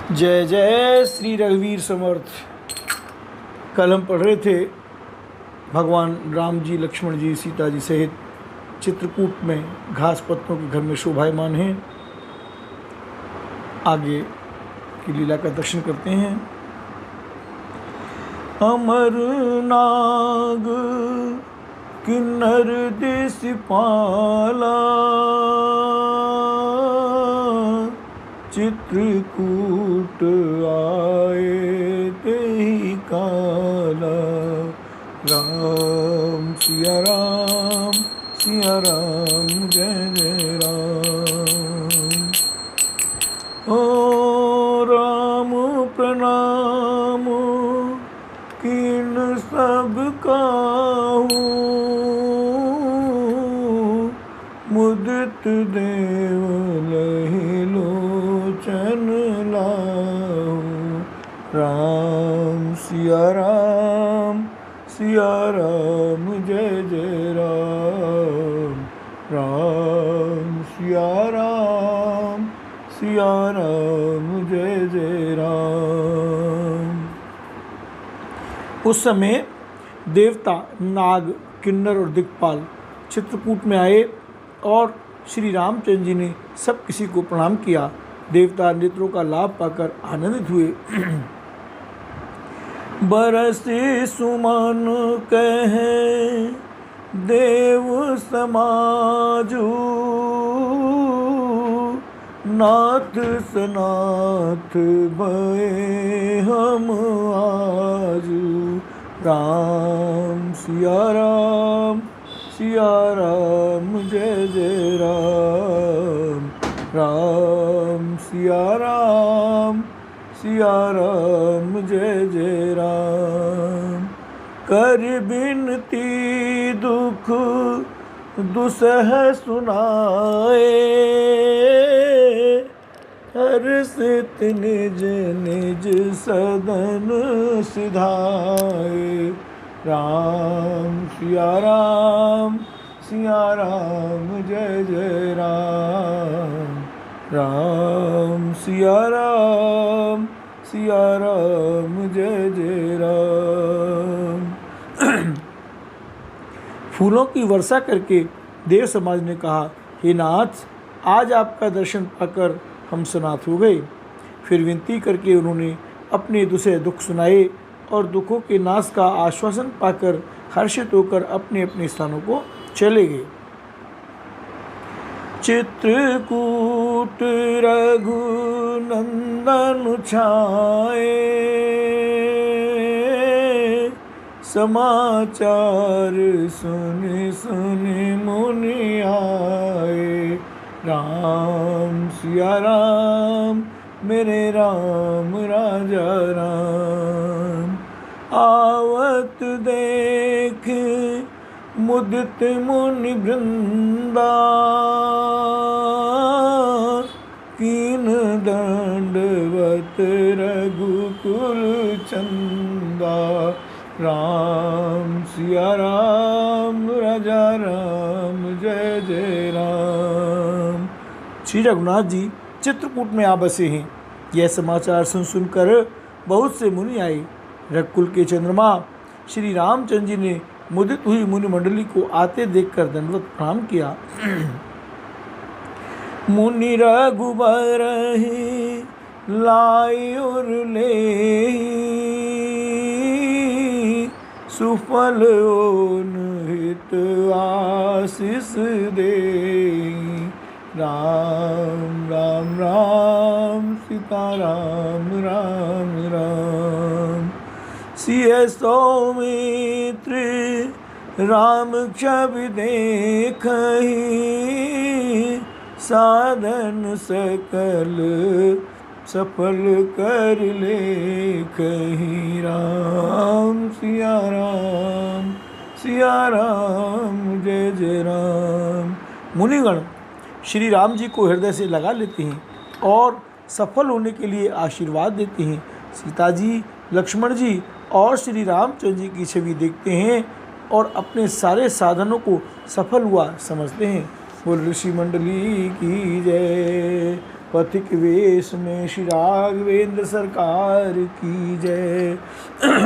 जय जय श्री रघुवीर समर्थ। कल हम पढ़ रहे थे भगवान राम जी, लक्ष्मण जी, सीता जी सहित चित्रकूट में घास पत्तों के घर में शोभायमान हैं। आगे की लीला का दर्शन करते हैं। अमर नाग किन्नर देश पाला, चित्रकूट आए तेहि काला। राम सिया राम जय जय राम। ओ राम प्रणाम किन सब काहू, मुदित देव लहि लोचन लाहू। राम सिया राम जय जय राम। राम सिया राम जय जय राम। उस समय देवता, नाग, किन्नर और दिक्पाल चित्रकूट में आए और श्री रामचंद्र जी ने सब किसी को प्रणाम किया। देवता नेत्रों का लाभ पाकर आनंदित हुए। बरसे सुमन कहे देव समाजू, नाथ सनाथ भये हम आजू। राम सिया राम जय जय राम। राम सिया राम जय जय राम। कर बिनती दुख दुसह सुनाए, हर्षित निज निज सदन सिधाए। राम सिया राम जय जय राम। राम सिया राम जय जय राम। फूलों की वर्षा करके देव समाज ने कहा, हे नाथ, आज आपका दर्शन पाकर हम सनाथ हो गए। फिर विनती करके उन्होंने अपने दूसरे दुख सुनाए और दुखों के नाश का आश्वासन पाकर हर्षित होकर अपने अपने स्थानों को चले गए। चित्रकूट रघुनंदन छाए, समाचार सुनि सुनि मुनि आए। राम सिया राम मेरे राम राजा राम। आवत देख मुदित मुनि वृंदा, कीन दंडवत रघुकुल चंदा। राम सिया राम राजा राम जय जय राम। श्री रघुनाथ जी चित्रकूट में आ बसे हैं। यह समाचार सुनकर बहुत से मुनि आए। रघुकुल के चंद्रमा श्री रामचंद्र जी ने मुदित हुई मुनि मंडली को आते देखकर दंडवत प्रणाम किया। मुनि रघुबर लाई और ले, सुफल ओन हित आशीष दे। राम सीता राम। सिय सौमित्र राम छवि देखहि, साधन सकल सफल कर लेखहि। राम सिया राम जय जय राम। मुनिगण श्री राम जी को हृदय से लगा लेते हैं और सफल होने के लिए आशीर्वाद देते हैं। सीता जी, लक्ष्मण जी और श्री रामचंद्र जी की छवि देखते हैं और अपने सारे साधनों को सफल हुआ समझते हैं। बोल ऋषि मंडली की जय, पथिक वेश में श्री राघवेंद्र सरकार की जय।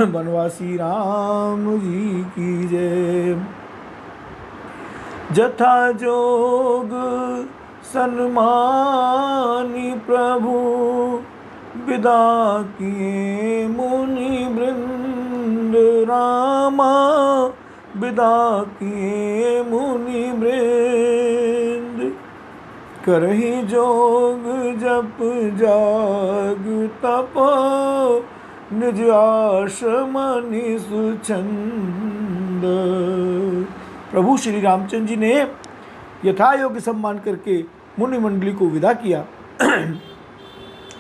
बनवासी राम जी की जय। जथा जोग सन्मानी प्रभु विदा किए मुनि वृंद। रामा विदा किए मुनि वृंद। करहि जोग जप जाग तप निज आश्रम सुछंद। प्रभु श्री रामचंद्र जी ने यथा योग्य सम्मान करके मुनि मंडली को विदा किया।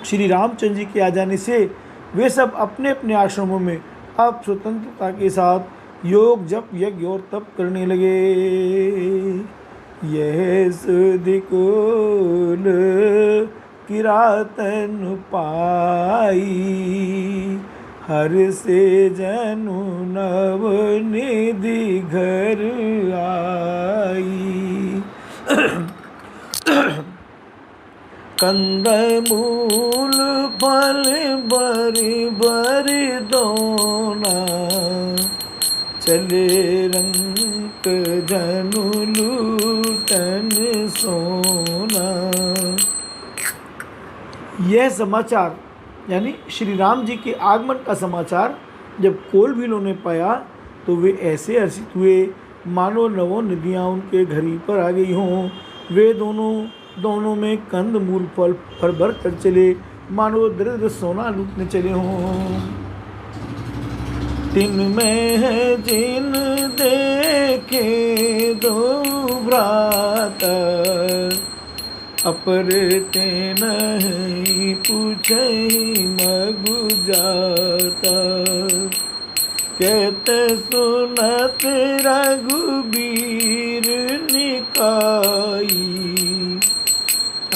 श्री रामचंद्र जी के आ जाने से वे सब अपने अपने आश्रमों में अब स्वतंत्रता के साथ योग जप यज्ञ और तप करने लगे। यह सुधिकुल किरातन पाई हर से जनु नव निधि घर आई। कंदमूल फल बरी बरी दोना चले रंक जनु लूटन सोना। यह समाचार यानी श्री राम जी के आगमन का समाचार जब कोल भीलों ने पाया तो वे ऐसे हर्षित हुए मानो नवों नदियाँ उनके घरी पर आ गई हों। वे दोनों में कंद मूल फल भर भर कर चले मानो दरिद्र सोना लूटने चले हों। तिन में है जिन देखे दो भ्राता अपर ते नहीं पूछे मगु जाता। कहते सुनत रघुबीर निकाई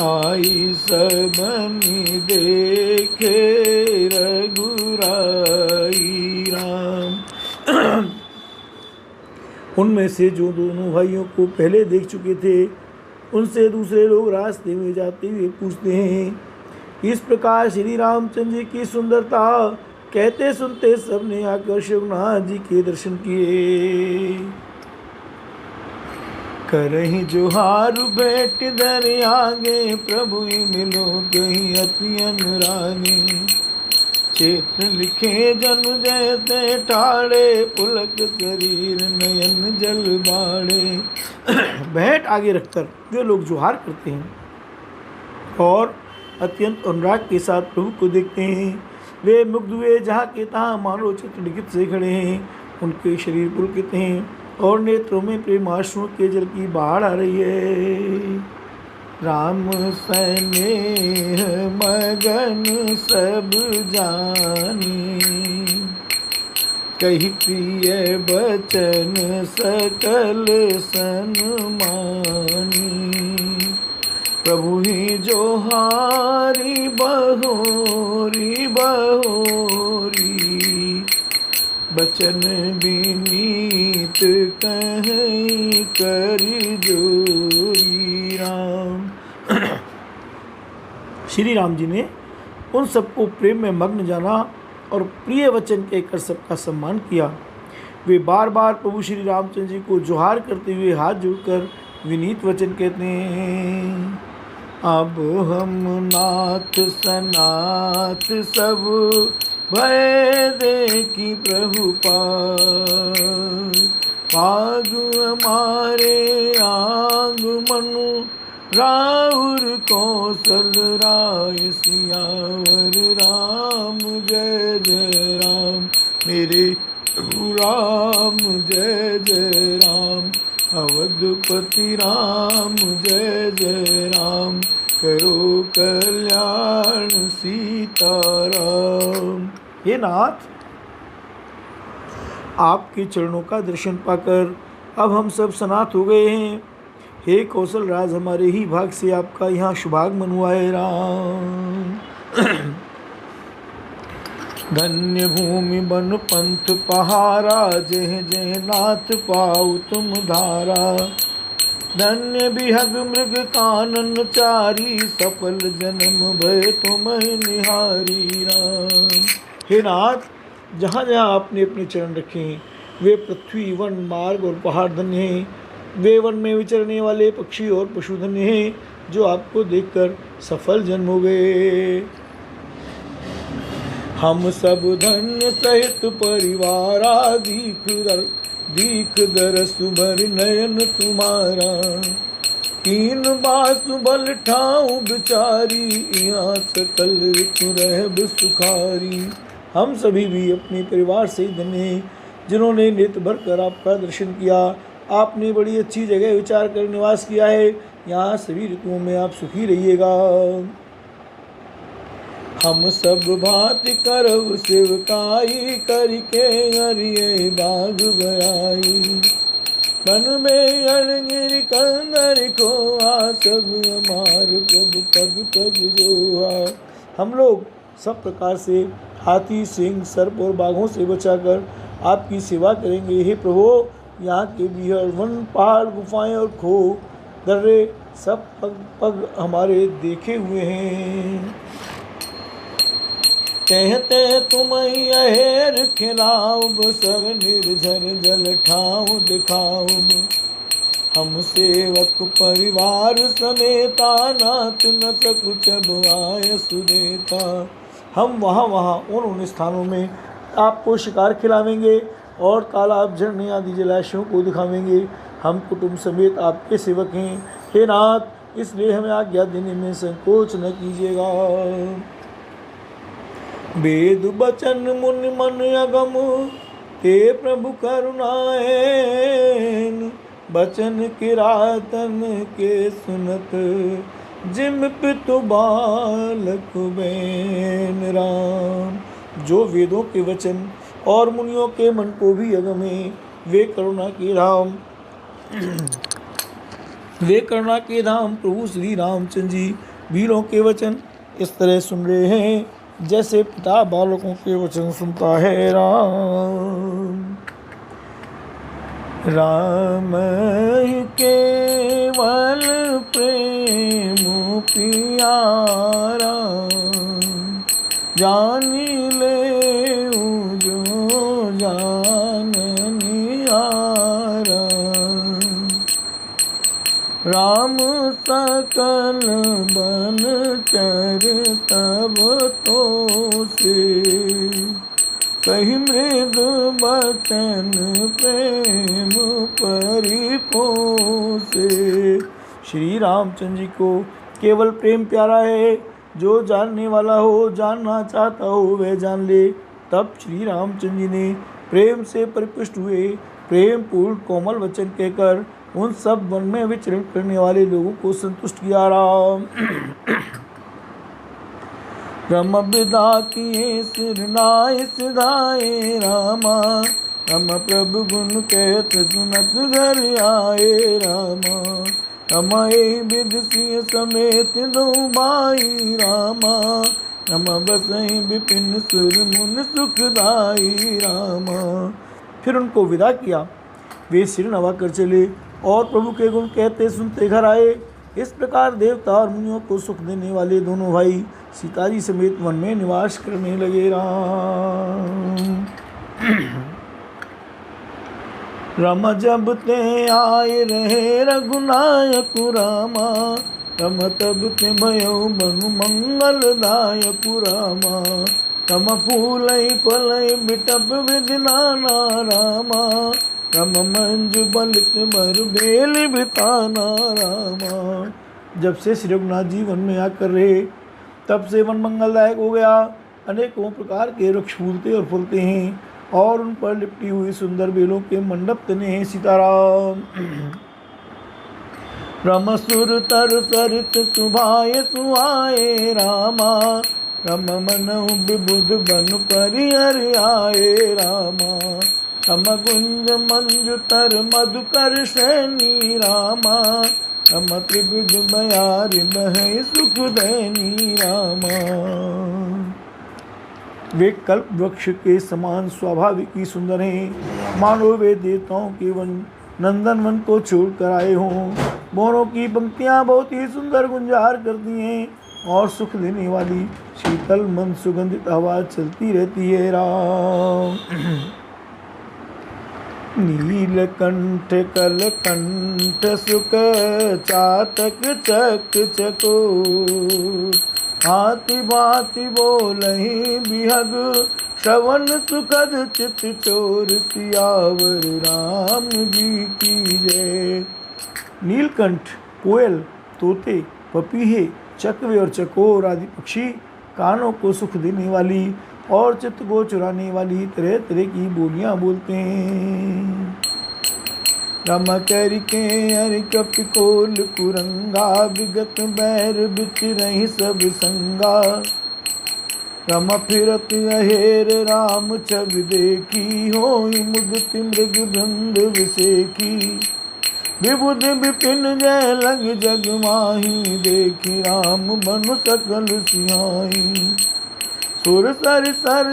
आई सबनी देखे रघुराई। राम उनमें से जो दोनों भाइयों को पहले देख चुके थे उनसे दूसरे लोग रास्ते में जाते हुए पूछते हैं। इस प्रकार श्री रामचंद्र जी की सुंदरता कहते सुनते सबने आकर शिवनाथ जी के दर्शन किए। करहि जोहार बैठ दर आगे प्रभु मिलो कहीं अति अनुरागे। क्षेत्र लिखे जनु जयते ठाड़े पुलक शरीर नयन जल बाड़े। बैठ आगे रखकर वे लोग जोहार करते हैं और अत्यंत अनुराग के साथ प्रभु को देखते हैं। वे मुग्ध हुए जहाँ के तहाँ मानो चित्रलिखित से खड़े हैं। उनके शरीर पुलकित हैं और नेत्रों में प्रेम आंसुओं के जल की बाढ़ आ रही है। राम स्नेह मगन सब जानी कही प्रिय बचन सकल सन्मानी। प्रभु ही जोहारी बहोरी बहोरी बचन विनीत कहीं करी जोरी। राम श्री राम जी ने उन सबको प्रेम में मग्न जाना और प्रिय वचन कहकर सबका सम्मान किया। वे बार बार प्रभु श्री रामचंद्र जी को जोहार करते हुए हाथ जोड़कर विनीत वचन कहते हैं। अब हम नाथ सनाथ सब भय देखी प्रभु पाग हमारे आगमनु राउर कौशल राय सियावर राम जय जय राम। मेरे राम जय जय राम। अवधपति राम जय जय राम। करो कल्याण सीताराम। हे नाथ, आपके चरणों का दर्शन पाकर अब हम सब सनाथ हो गए हैं। हे कौशल राज, हमारे ही भाग से आपका यहाँ शुभागमन हुआ है। राम धन्य भूमि बन पंथ पहारा जय जय नाथ पाऊ तुम धारा। धन्य विहग मृग कानन चारी, सफल जन्म भय तुम निहारी राम। हे नाथ, जहाँ जहाँ आपने अपने चरण रखे हैं वे पृथ्वी, वन, मार्ग और पहाड़ धन्य हैं। वे वन में विचरने वाले पक्षी और पशु धन्य हैं जो आपको देखकर सफल जन्म हो गए। हम सब धन्य सहित परिवारा, दीख दरस भर नयन तुम्हारा। तीन बासु बल ठाऊं बिचारी, यहाँ सकल ऋतु रहब सुखारी। हम सभी भी अपने परिवार से धन्य हैं जिन्होंने नित भर कर आपका दर्शन किया। आपने बड़ी अच्छी जगह विचार कर निवास किया है, यहाँ सभी ऋतुओं में आप सुखी रहिएगा। हम सब भांति करब सेवकाई, करके हरिये बाग बराई। मन में अड़गिर कंदर खोआ, सब हमार प्रभु पग पग जोआ। हम लोग सब प्रकार से हाथी, सिंह, सर्प और बाघों से बचाकर आपकी सेवा करेंगे। हे प्रभु, यहाँ के बिहड़, वन, पहाड़, गुफाएं और खो दर्रे सब पग पग हमारे देखे हुए हैं। कहते तुम अहेर खिलाओ, सर निर्झर जल ठाऊ दिखाओ। हम सेवक परिवार समेता, नाथ न सकुच आय सुदेता। हम वहाँ उन स्थानों में आपको शिकार खिलावेंगे और तालाब, झरने आदि जलाशयों को दिखावेंगे। हम कुटुंब समेत आपके सेवक हैं। हे नाथ, इसलिए हमें आज्ञा देने में संकोच न कीजिएगा। वेद बचन मुनि मन अगम, ते प्रभु करुणाएन। बचन किरातन के सुनत, जिम पितु बालक बैन राम। जो वेदों के वचन और मुनियों के मन को भी अगम है, वे करुणा के धाम प्रभु श्री रामचंद्र जी वीरों के वचन इस तरह सुन रहे हैं जैसे पिता बालकों के वचन सुनता है। राम केवल प्रेम प्यारा, जानी ले जो जाननिहारा। राम सकल बन चर तब तो से, कही मृद बचन प्रेम परिपोसे। श्री रामचंद्र जी को केवल प्रेम प्यारा है। जो जानने वाला हो, जानना चाहता हो वह जान ले। तब श्री रामचंद्र जी ने प्रेम से परिपुष्ट हुए प्रेम पूर्ण कोमल वचन कहकर उन सब वन में विचरण करने वाले लोगों को संतुष्ट किया। राम रम विदा किए सिर नाय सिधाए रामा, रम प्रभु गुण कहत सुनत घर आए रामा। रमाए विद सिंह समेत दो माई रामा, रम बसई विपिन सुर मुन सुखदाई रामा। फिर उनको विदा किया, वे सिर नवा कर चले और प्रभु के गुण कहते सुनते घर आए। इस प्रकार देवता और मुनियों को सुख देने वाले दोनों भाई सीता जी समेत वन में निवास करने लगे। राम जब ते आए रहे रघुनायक रामा, रम तब ते भयो बनु मंगलदायक रामा। रम फूलई फलई बिटप विदिनाना रामा, रम मंजु बलित भर बेल बिताना रामा। जब से श्री रघुनाथ जी वन में आकर रहे तब से वन मंगलदायक हो गया। अनेकों प्रकार के वृक्ष फूलते और फूलते हैं और उन पर लिपटी हुई सुंदर बेलों के मंडप तने हैं। सीताराम रम सुर तर सरित सुभाए सुहाए रामा, रम मनहु विबुध बन परिहर आए रामा। रम कुंज मंजु तर मधुकर सैनी रामा, रम त्रिभुज बयारि बहै सुख दैनी रामा। वे कल्प वृक्ष के समान स्वाभाविक ही सुंदर हैं, मानो वे देवताओं के वन नंदन वन को छोड़ कर आए हों। मोरों की पंक्तियाँ बहुत ही सुंदर गुंजार करती हैं और सुख देने वाली शीतल मन सुगंधित हवा चलती रहती है। राम नीलकंठ कलकंठ सुख चातक चक चको हाथी भांति बोलहि बिहग श्रवण सुखद चित चोर सियावर राम जी की जय। नीलकंठ कोयल, तोते, पपीहे, चकवे और चकोर आदि पक्षी कानों को सुख देने वाली और चित्त को चुराने वाली तरह तरह की बोलियां बोलते हैं। रमा कर के हर कपिकोल कुरंगा विगत बैर बिच रही सब संगा। रमा फिरत अहेर राम छवि देखी होई मुदति मृग बृंद विसेखी। विबुध विपिन जय लग जग माही देखी राम बनु सकल सिहाई। सुर सर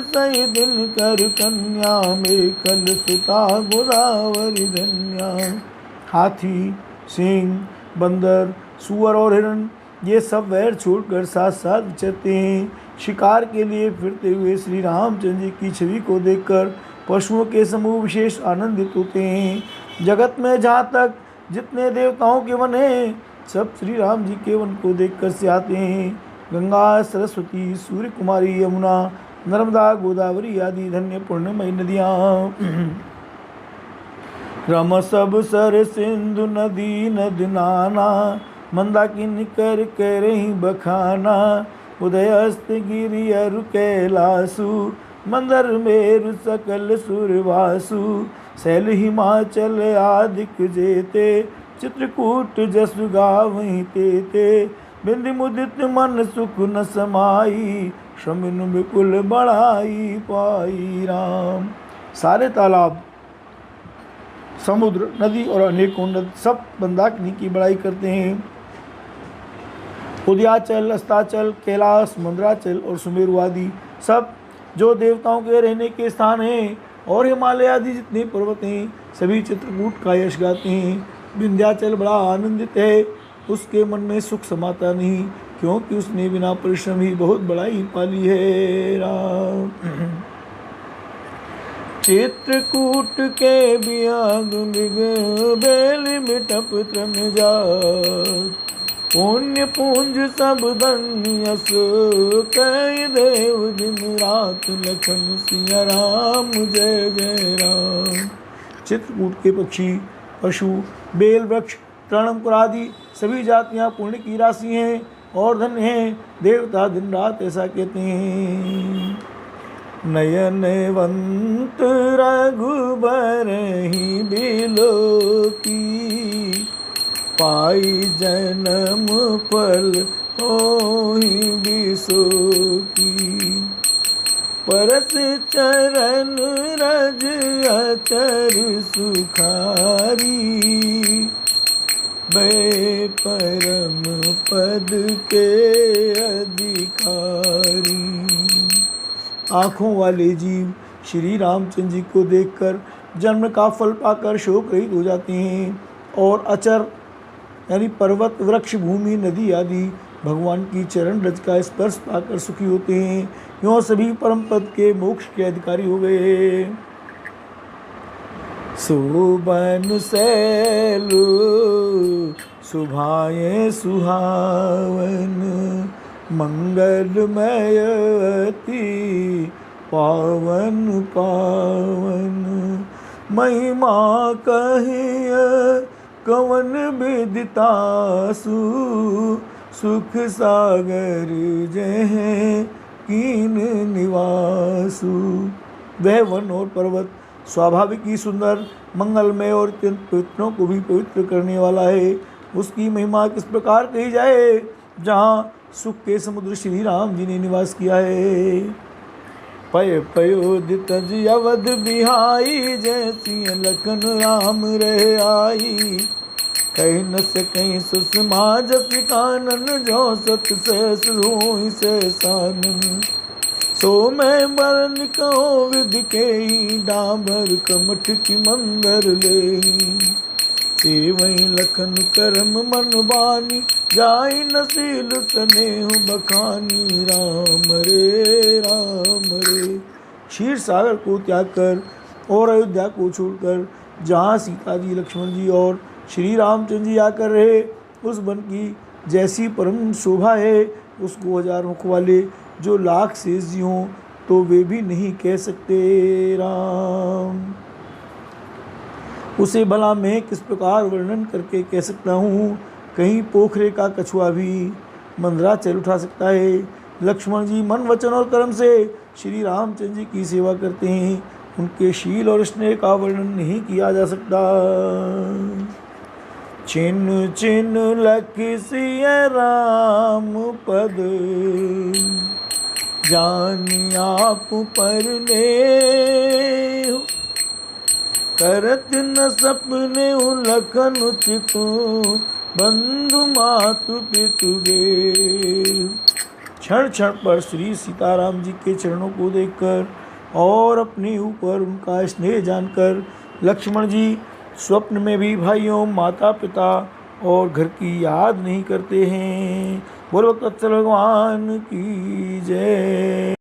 सही दिन कर कन्या में कल सुता गोदावरी धन्या। हाथी, सिंह, बंदर, सुअर और हिरण ये सब वैर छोड़कर साथ साथ विचरते हैं। शिकार के लिए फिरते हुए श्री रामचंद्र जी की छवि को देखकर पशुओं के समूह विशेष आनंदित होते हैं। जगत में जहाँ तक जितने देवताओं के वन हैं सब श्री राम जी के वन को देखकर से आते हैं। गंगा, सरस्वती, सूर्य कुमारी, यमुना, नर्मदा, गोदावरी आदि धन्य पुण्यमयी नदियाँ। रम सब सर सिंधु नदी नद नाना मंदाकिनी कर करहि बखाना। उदयस्त गिरि अरु कैलासु मंदर मेरु सकल सुरवासु। शैल हिमाचल आदिक जेते चित्रकूट जसु गावहि तेते। बिंदु मुदित मन सुख न समाई श्रमिनु बिकुल बढ़ाई पाई। राम सारे तालाब, समुद्र, नदी और अनेकों नदी सब मंदाकिनी की बड़ाई करते हैं। उदयाचल, अस्ताचल, कैलाश, मंदराचल और सुमेरु आदि सब जो देवताओं के रहने के स्थान हैं और हिमालय आदि जितने पर्वत हैं सभी चित्रकूट का यश गाते हैं। विंध्याचल बड़ा आनंदित है, उसके मन में सुख समाता नहीं क्योंकि उसने बिना परिश्रम ही बहुत बड़ाई पाली है। राम चित्रकूट के बियाग बेल मिटप त्रन जात। पुण्य पूंज सब धन्यस कई देव दिन रात लखन सिया राम जय जय राम। चित्रकूट के पक्षी, पशु, बेल वृक्ष, तृणमकुर आदि सभी जातियाँ पुण्य की राशि हैं और धन्य हैं। देवता दिन रात ऐसा कहते हैं। नयनवंत रघुबर ही बिलो की पाई जन्म फल होहि बिसो की। परस चरण रज अचर सुखारी वे परम पद के अधिकारी। आँखों वाले जीव श्री रामचंद्र जी को देखकर जन्म का फल पाकर शोक रहित हो जाते हैं और अचर यानी पर्वत, वृक्ष, भूमि, नदी आदि भगवान की चरण रज का स्पर्श पाकर सुखी होते हैं। यूँ सभी परम पद के मोक्ष के अधिकारी हो गए। सुबन सैलु सुभाए सुहावन मंगलमय अति पावन पावन। महिमा कहिय कवन विदितासु सुख सागर जह कीन निवासु। वह वन और पर्वत स्वाभाविक ही सुंदर, मंगलमय और अत्यंत पवित्रों को भी पवित्र करने वाला है। उसकी महिमा किस प्रकार कही जाए जहाँ सुख के समुद्र श्री राम जी ने निवास किया है। पय पयोदित अवध बिहाई जैसी लखन राम रह आई। कहीं न से कहीं सुषमा जस कानन जो सत सहस होई सहसानन। सो मैं बरन कहो विधि के डाबर कमठ की मंदर ले। ते वही लखन करम मन बानी, जाई नसील स्नेह बखानी। राम रे राम रे। क्षीर सागर को त्याग कर और अयोध्या को छोड़कर जहाँ सीता जी, लक्ष्मण जी और श्री रामचंद्र जी आकर रहे, उस वन की जैसी परम शोभा है, उसको हजार मुख वाले जो लाख शेष जी हों तो वे भी नहीं कह सकते। राम उसे भला मैं किस प्रकार वर्णन करके कह सकता हूँ। कहीं पोखरे का कछुआ भी मंदराचल उठा सकता है। लक्ष्मण जी मन वचन और कर्म से श्री रामचंद्र जी की सेवा करते हैं, उनके शील और स्नेह का वर्णन नहीं किया जा सकता। चिन चिन लखिसिय राम पद, जानि आप परने। करत न सपने लखन चितु, बंधु मातु पितु गे। क्षण क्षण पर श्री सीताराम जी के चरणों को देखकर और अपने ऊपर उनका स्नेह जानकर लक्ष्मण जी स्वप्न में भी भाइयों, माता पिता और घर की याद नहीं करते हैं। बोलो वत्सल भगवान की जय।